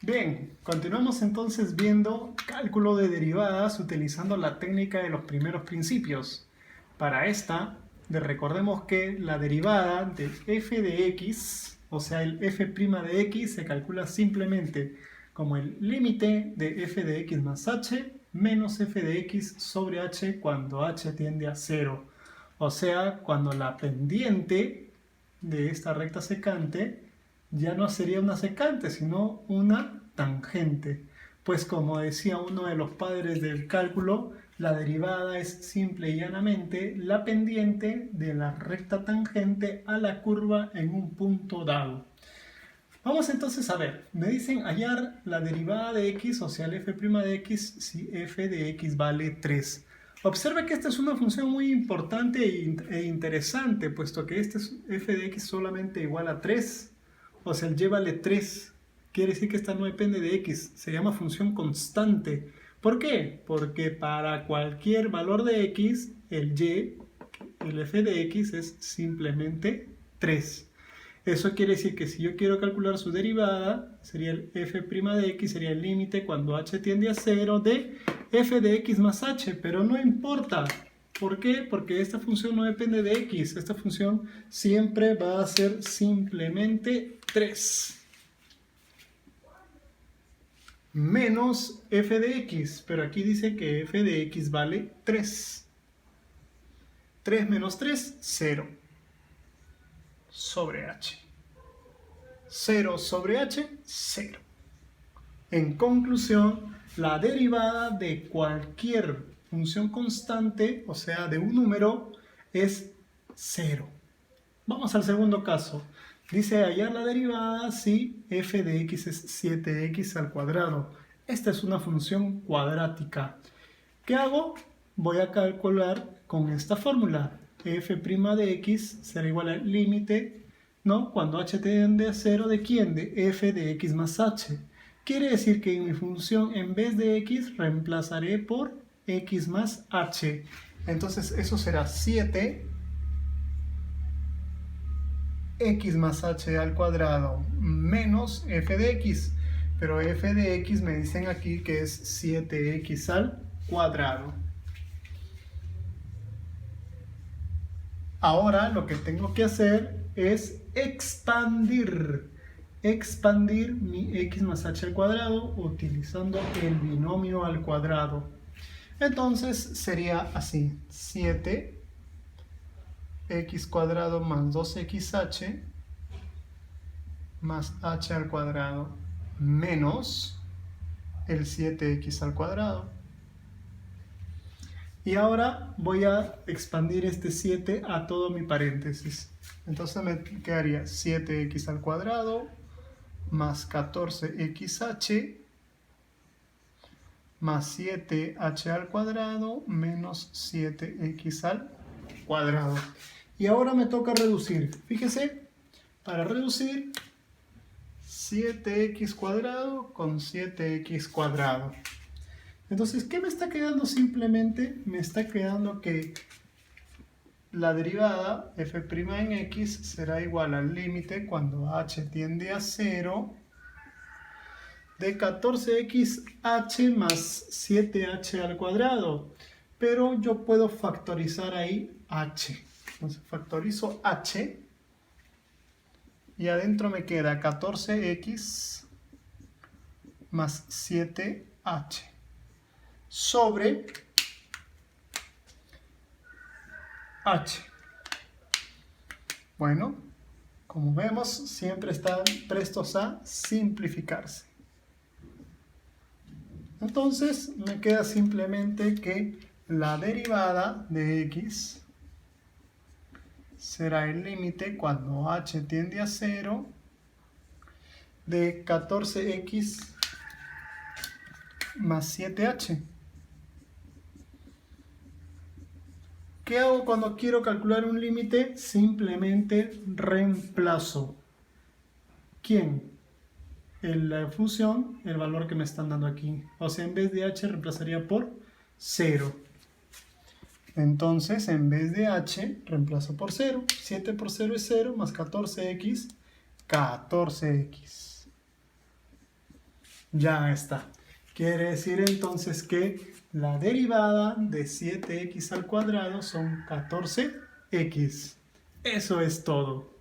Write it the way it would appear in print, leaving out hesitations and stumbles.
Bien, continuamos entonces viendo cálculo de derivadas utilizando la técnica de los primeros principios. Para esta, recordemos que la derivada de f de x, o sea el f' de x, se calcula simplemente como el límite de f de x más h menos f de x sobre h cuando h tiende a 0. O sea, cuando la pendiente de esta recta secante ya no sería una secante, sino una tangente. Pues como decía uno de los padres del cálculo, la derivada es simple y llanamente la pendiente de la recta tangente a la curva en un punto dado. Vamos entonces a ver, me dicen hallar la derivada de x, o sea el f' de x, si f de x vale 3. Observe que esta es una función muy importante e interesante, puesto que este es f de x solamente igual a 3. O sea, el y vale 3. Quiere decir que esta no depende de x. Se llama función constante. ¿Por qué? Porque para cualquier valor de x, el f de x es simplemente 3. Eso quiere decir que si yo quiero calcular su derivada, sería el f' de x, sería el límite cuando h tiende a 0 de f de x más h. Pero no importa. ¿Por qué? Porque esta función no depende de x. Esta función siempre va a ser simplemente 3. Menos f de x. Pero aquí dice que f de x vale 3. 3 menos 3, 0. Sobre h. 0 sobre h, 0. En conclusión, la derivada de cualquier función constante, o sea, de un número, es 0. Vamos al segundo caso. Dice hallar la derivada si f de x es 7x al cuadrado. Esta es una función cuadrática. ¿Qué hago? Voy a calcular con esta fórmula. F' de x será igual al límite, ¿no? Cuando h tiende a 0, ¿de quién? De f de x más h. Quiere decir que en mi función, en vez de x, reemplazaré por x más h. Entonces eso será 7 x más h al cuadrado menos f de x. Pero f de x me dicen aquí que es 7x al cuadrado. Ahora lo que tengo que hacer es expandir mi x más h al cuadrado utilizando el binomio al cuadrado. Entonces sería así: 7x cuadrado más 2xh más h al cuadrado menos el 7x al cuadrado. Y ahora voy a expandir este 7 a todo mi paréntesis. Entonces me quedaría 7x al cuadrado más 14xh más 7h al cuadrado menos 7x al cuadrado. Y ahora me toca reducir. Fíjese, para reducir 7x cuadrado con 7x cuadrado. Entonces, ¿qué me está quedando? Simplemente me está quedando que la derivada f' en x será igual al límite cuando h tiende a 0 de 14xh más 7h al cuadrado. Pero yo puedo factorizar ahí h. Entonces factorizo h y adentro me queda 14x más 7h sobre h. Bueno, como vemos, siempre están prestos a simplificarse. Entonces me queda simplemente que la derivada de x será el límite cuando h tiende a 0 de 14x más 7h. ¿Qué hago cuando quiero calcular un límite? Simplemente reemplazo. ¿Quién? La función, el valor que me están dando aquí. O sea, en vez de h reemplazaría por 0. Entonces, en vez de h, reemplazo por 0. 7 por 0 es 0, más 14x, 14x. Ya está. Quiere decir entonces que la derivada de 7x al cuadrado son 14x. Eso es todo.